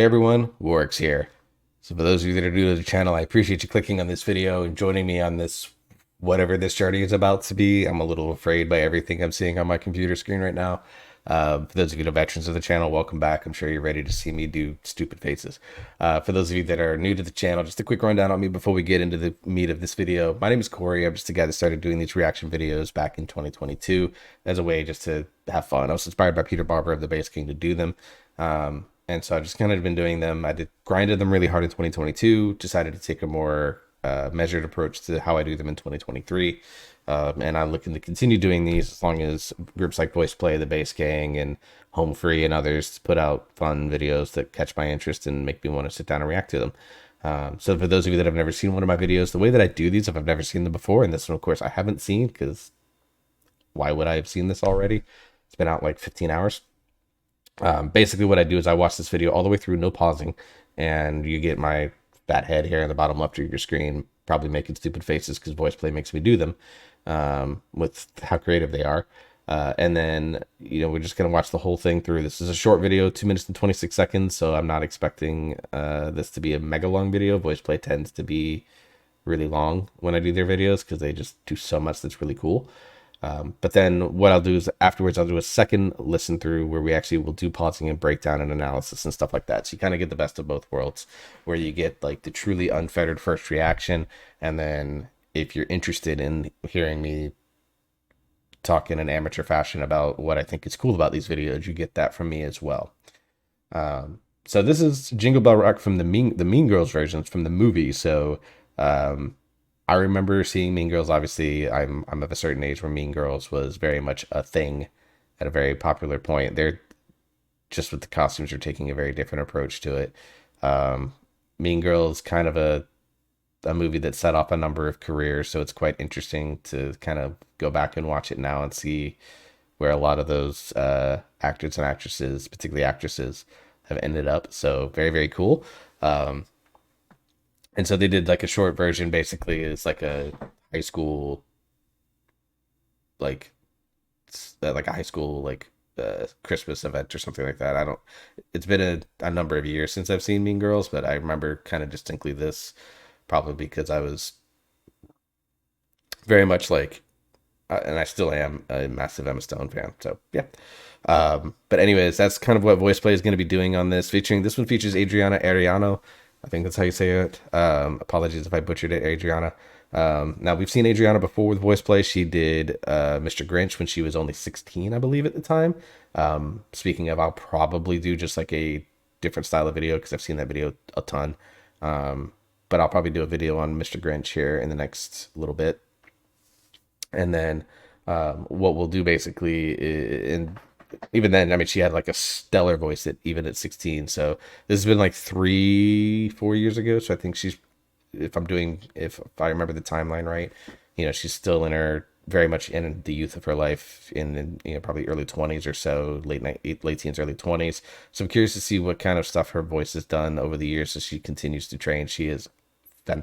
Hey everyone, Warwick's here. So for those of you that are new to the channel, I appreciate you clicking on this video and joining me on this, whatever this journey is about to be. I'm a little afraid by everything I'm seeing on my computer screen right now. For those of you that are veterans of the channel, welcome back. I'm sure you're ready to see me do stupid faces. For those of you that are new to the channel, just a quick rundown on me before we get into the meat of this video. My name is Corey. I'm just a guy that started doing these reaction videos back in 2022 as a way just to have fun. I was inspired by Peter Barber of the Bass King to do them. And so I've just kind of been doing them. I grinded them really hard in 2022, decided to take a more measured approach to how I do them in 2023. And I'm looking to continue doing these as long as groups like VoicePlay, the Bass Gang, and Home Free and others put out fun videos that catch my interest and make me want to sit down and react to them. So for those of you that have never seen one of my videos, the way that I do these, if I've never seen them before, and this one, of course, I haven't seen, because why would I have seen this already? It's been out like 15 hours. Basically what I do is I watch this video all the way through, no pausing, and you get my fat head here in the bottom left of your screen, probably making stupid faces because VoicePlay makes me do them, with how creative they are. And then, we're just going to watch the whole thing through. This is a short video, 2 minutes and 26 seconds, so I'm not expecting this to be a mega long video. VoicePlay tends to be really long when I do their videos because they just do so much that's really cool. But then what I'll do is afterwards, I'll do a second listen through where we actually will do pausing and breakdown and analysis and stuff like that. So you kind of get the best of both worlds, where you get like the truly unfettered first reaction. And then if you're interested in hearing me talk in an amateur fashion about what I think is cool about these videos, you get that from me as well. So this is Jingle Bell Rock from the Mean Girls versions from the movie. So, I remember seeing Mean Girls. Obviously, I'm of a certain age where Mean Girls was very much a thing at a very popular point. They're just with the costumes are taking a very different approach to it. Mean Girls kind of a movie that set off a number of careers, so it's quite interesting to kind of go back and watch it now and see where a lot of those actors and actresses, particularly actresses, have ended up. So very, very cool. And so they did like a short version, basically. It's like a high school, like a high school Christmas event or something like that. It's been a number of years since I've seen Mean Girls, but I remember kind of distinctly this, probably because I was very much and I still am a massive Emma Stone fan. So yeah. But anyways, that's kind of what VoicePlay is going to be doing on this. This one features Adriana Ariano. I think that's how you say it. Apologies if I butchered it, Adriana. Now, we've seen Adriana before with VoicePlay. She did Mr. Grinch when she was only 16, I believe, at the time. Speaking of, I'll probably do just like a different style of video because I've seen that video a ton. But I'll probably do a video on Mr. Grinch here in the next little bit. And then what we'll do basically even then, I mean, she had like a stellar voice even at 16. So this has been like 3-4 years ago. So I think if I remember the timeline right, she's still very much in the youth of her life, in probably early 20s or so, late teens, early 20s. So I'm curious to see what kind of stuff her voice has done over the years as she continues to train. She is a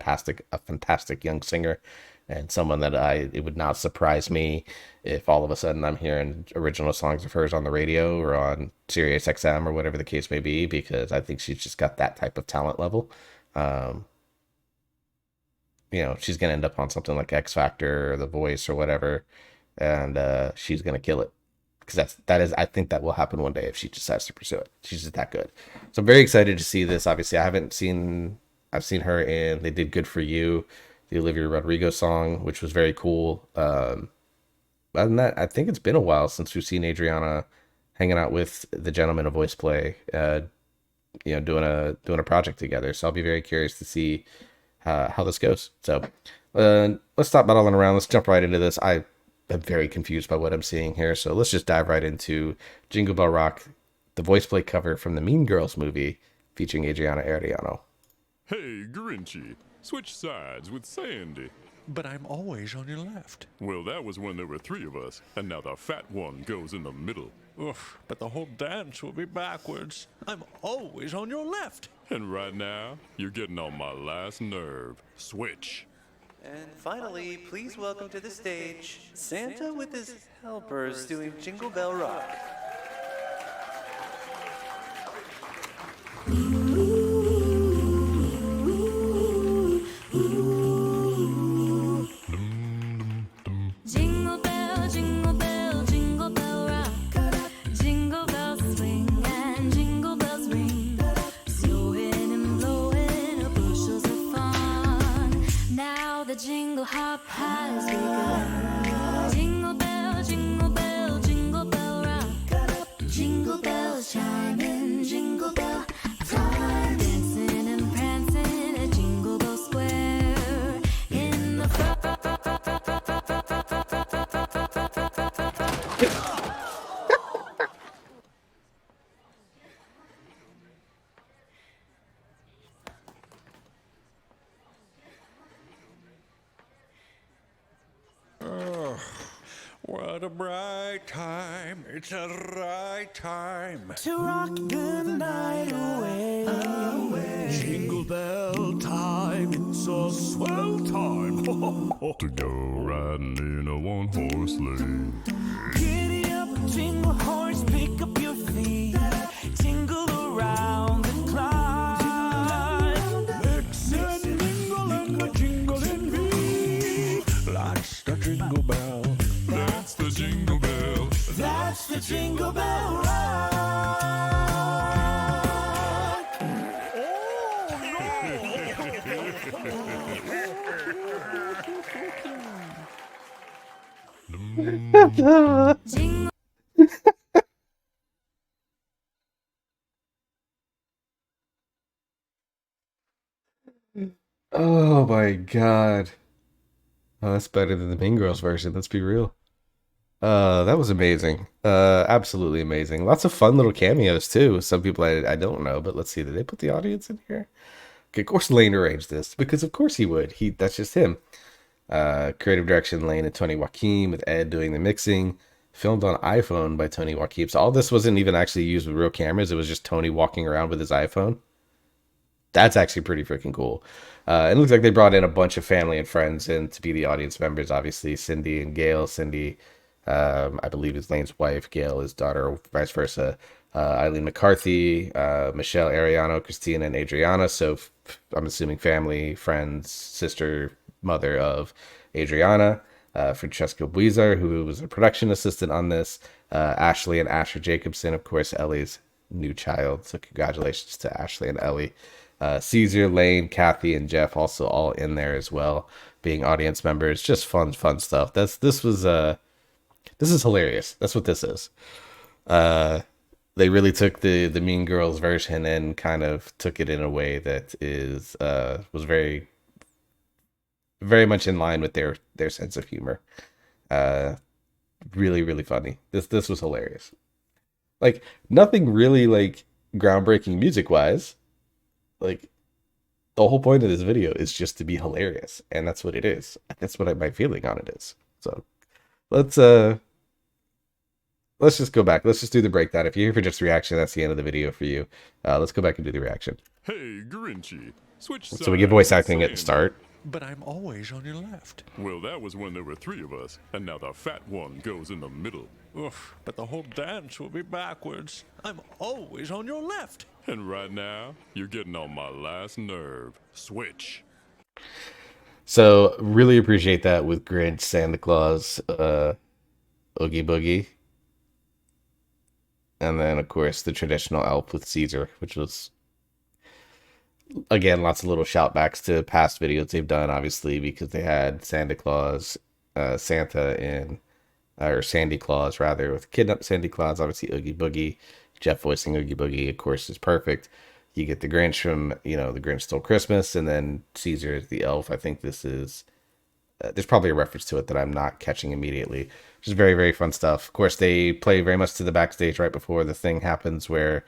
fantastic young singer, and someone that it would not surprise me if all of a sudden I'm hearing original songs of hers on the radio or on Sirius XM or whatever the case may be, because I think she's just got that type of talent level. She's going to end up on something like X Factor or The Voice or whatever, and she's going to kill it, because I think that will happen one day if she decides to pursue it. She's just that good. So I'm very excited to see this. Obviously, I've seen her in, they did Good For You, the Olivia Rodrigo song, which was very cool. Other than that, I think it's been a while since we've seen Adriana hanging out with the gentleman of VoicePlay, doing a project together. So I'll be very curious to see how this goes. So let's stop battling around. Let's jump right into this. I am very confused by what I'm seeing here. So let's just dive right into Jingle Bell Rock, the VoicePlay cover from the Mean Girls movie featuring Adriana Ariano. Hey, Grinchy, switch sides with Sandy. But I'm always on your left. Well, that was when there were 3 of us, and now the fat one goes in the middle. Oof, but the whole dance will be backwards. I'm always on your left. And right now, you're getting on my last nerve. Switch. And finally, please welcome to the stage, Santa with his helpers doing Jingle Bell Rock. jingle hop high as we go. Jingle bell rock. Jingle bells chiming, jingle bell time. Dancing and prancing at Jingle Bell Square. In the What a bright time. It's a right time. To rock the night away. Jingle bell time, it's a swell time. To go riding in a one-horse sleigh. Giddy up, jingle horse, pick up your feet. Jingle around and climb. Mix and mingle and a jingling beat. That's the jingle bell. That's the jingle bell. That's the Jingle Bell Rock. jingle. Oh my god. Oh, that's better than the Mean Girls version, let's be real. That was amazing. Absolutely amazing. Lots of fun little cameos too. Some people I don't know, but let's see. Did they put the audience in here? Okay, of course Lane arranged this because of course he would. That's just him. Creative direction Lane and Tony Joaquin with Ed doing the mixing. Filmed on iPhone by Tony Joaquin. So all this wasn't even actually used with real cameras. It was just Tony walking around with his iPhone. That's actually pretty freaking cool. It looks like they brought in a bunch of family and friends in to be the audience members. Obviously, Cindy and Gail. Cindy, I believe, is Lane's wife. Gail, his daughter, or vice versa. Eileen McCarthy, Michelle Ariano, Christina, and Adriana. So I'm assuming family, friends, sister, mother of Adriana. Francesca Buizar, who was a production assistant on this. Ashley and Asher Jacobson, of course, Ellie's new child. So congratulations to Ashley and Ellie. Caesar, Lane, Kathy, and Jeff also all in there as well, being audience members. Just fun stuff. This is hilarious. That's what this is. They really took the Mean Girls version and kind of took it in a way that was very, very much in line with their sense of humor. Really, really funny. This was hilarious. Like nothing really like groundbreaking music wise. Like the whole point of this video is just to be hilarious, and that's what it is. That's what my feeling on it is. So let's just go back. Let's just do the breakdown. If you're here for just reaction, that's the end of the video for you. Let's go back and do the reaction. Hey, Grinchy. Switch So we get voice acting at the start. But I'm always on your left. Well, that was when there were three of us, and now the fat one goes in the middle. Oof, but the whole dance will be backwards. I'm always on your left. And right now, you're getting on my last nerve. Switch. So really appreciate that with Grinch, Santa Claus, Oogie Boogie. And then, of course, the traditional elf with Caesar, which was, again, lots of little shoutbacks to past videos they've done, obviously, because they had Santa Claus, Santa in, or Sandy Claus, rather, with Kidnapped Sandy Claus, obviously Oogie Boogie. Jeff voicing Oogie Boogie, of course, is perfect. You get the Grinch from, The Grinch Stole Christmas, and then Caesar is the elf. I think this is, there's probably a reference to it that I'm not catching immediately. Just very, very fun stuff. Of course, they play very much to the backstage right before the thing happens where,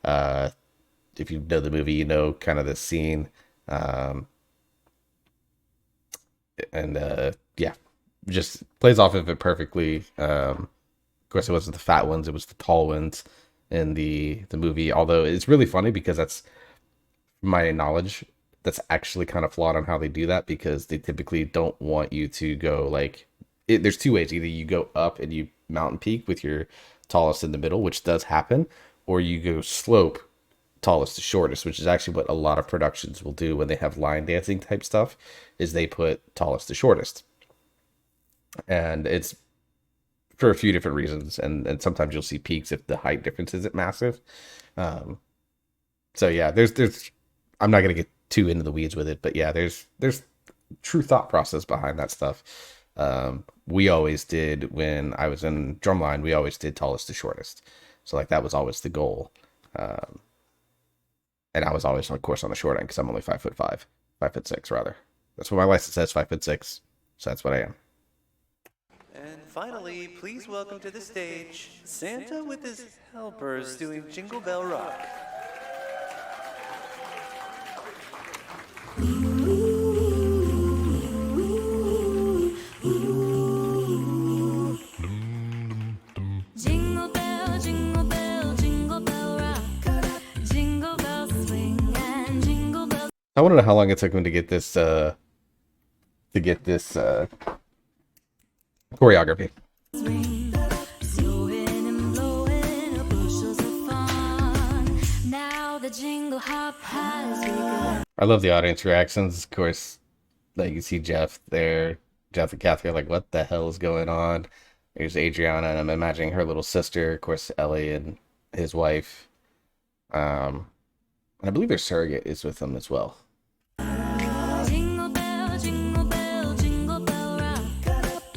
if you know the movie, you know kind of the scene. Yeah, just plays off of it perfectly. Of course, it wasn't the fat ones, it was the tall ones in the movie. Although it's really funny because that's, my knowledge, that's actually kind of flawed on how they do that, because they typically don't want you to go like, there's two ways. Either you go up and you mountain peak with your tallest in the middle, which does happen, or you go slope tallest to shortest, which is actually what a lot of productions will do when they have line dancing type stuff, is they put tallest to shortest. And it's for a few different reasons, and sometimes you'll see peaks if the height difference isn't massive. So yeah, there's I'm not gonna get too into the weeds with it, but yeah, there's true thought process behind that stuff. We always did, when I was in drumline, we always did tallest to shortest. So like that was always the goal. And I was always, of course, on the short end because I'm only 5'5", 5'6" rather. That's what my license says, 5'6". So that's what I am. And finally, please welcome to the stage Santa with his helpers doing Jingle Bell Rock. Jingle bell, jingle bell, jingle bell rock. Jingle bells swing and jingle bells I want to know how long it took him to get this choreography. ring. Snowing and blowing up bushels of fun. Now the jingle hop has begun. I love the audience reactions. Of course, like you see Jeff there, Jeff and Kathy are like, "What the hell is going on?" There's Adriana, and I'm imagining her little sister, of course, Ellie and his wife. And I believe their surrogate is with them as well. Jingle bell, jingle bell, jingle bell rock.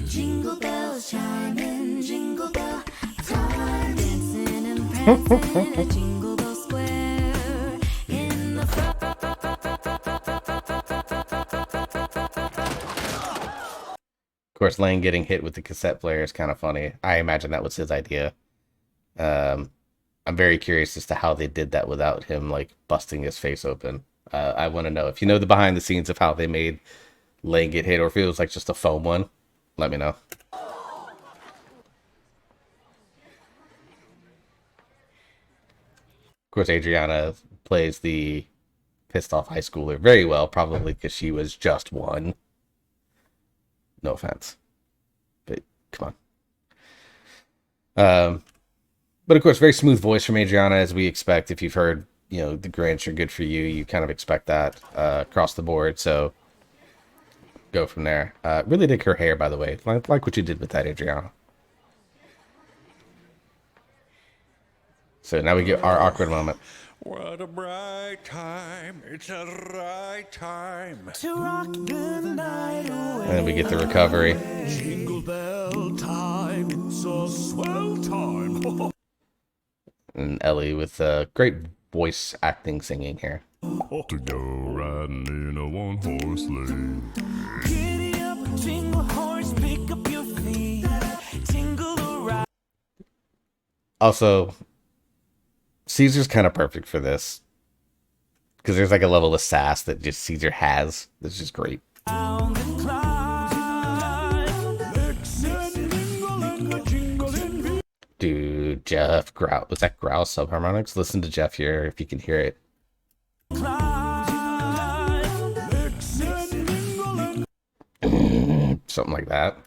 Jingle bells chiming, jingle bell time. Dancing and prancing at Jingle Bell Square. In the Of course, Lane getting hit with the cassette player is kind of funny. I imagine that was his idea. I'm very curious as to how they did that without him like busting his face open. I want to know if you know the behind the scenes of how they made Lane get hit, or if it was like just a foam one. Let me know. Of course, Adriana plays the pissed off high schooler very well, probably because she was just one. No offense, but come on. But of course, very smooth voice from Adriana, as we expect. If you've heard, you know, the Grinch or Good For You, you kind of expect that across the board. So go from there. Really dig her hair, by the way. Like what you did with that, Adriana. So now we get our awkward moment. What a bright time, it's a right time. To rock the night away. And then we get the recovery. Jingle bell time, it's a swell time. And Ellie with great voice acting singing here. To go riding in a one-horse sleigh. Giddy up, jingle horse, pick up your feet. Jingle around. Also, Caesar's kind of perfect for this, because there's like a level of sass that just Caesar has that's just great. The climb. Jingle and a jingle in V. Dude, Jeff Grouse. Was that Grouse subharmonics? Listen to Jeff here if you can hear it. Something like that.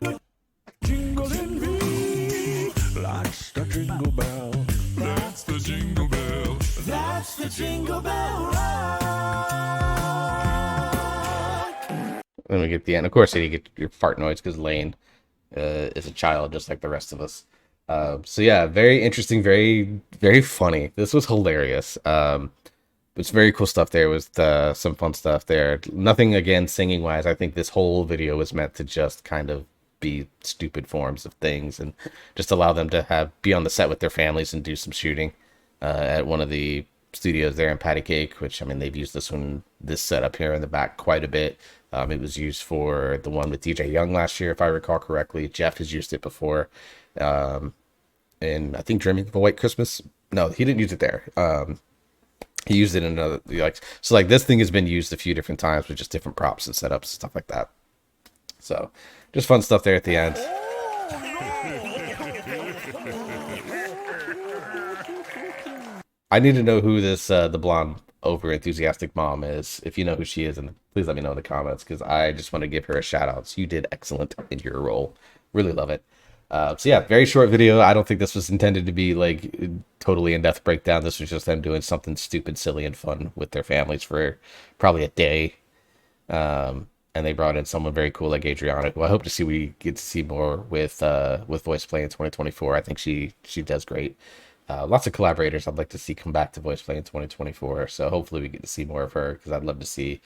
Jingle in V. That's the jingle bell. That's the jingle bell. That's the jingle bell rock. Then we get the end. Of course, you get your fart noise because Lane is a child just like the rest of us. So yeah, very interesting, very, very funny. This was hilarious. It's very cool stuff there. Was some fun stuff there. Nothing, again, singing wise. I think this whole video was meant to just kind of be stupid forms of things and just allow them to be on the set with their families and do some shooting at one of the studios there in Patty Cake, which, I mean, they've used this setup here in the back quite a bit. It was used for the one with DJ Young last year, if I recall correctly. Jeff has used it before. And I think Dreaming of a White Christmas. No, he didn't use it there. He used it in another, like this thing has been used a few different times with just different props and setups and stuff like that. So just fun stuff there at the end. I need to know who this the blonde over enthusiastic mom is. If you know who she is, and please let me know in the comments, because I just want to give her a shout out. So you did excellent in your role. Really love it. So yeah, very short video. I don't think this was intended to be like totally in-depth breakdown. This was just them doing something stupid, silly, and fun with their families for probably a day. And they brought in someone very cool like Adriana, who I hope we get to see more with VoicePlay in 2024. I think she does great. Lots of collaborators I'd like to see come back to VoicePlay in 2024. So hopefully we get to see more of her, because I'd love to see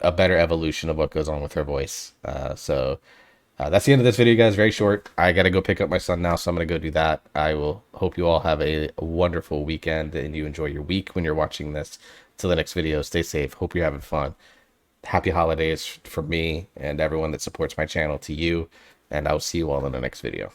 a better evolution of what goes on with her voice. That's the end of this video, guys. Very short. I got to go pick up my son now, so I'm going to go do that. I will hope you all have a wonderful weekend and you enjoy your week when you're watching this. Till the next video, stay safe. Hope you're having fun. Happy holidays from me and everyone that supports my channel to you, and I'll see you all in the next video.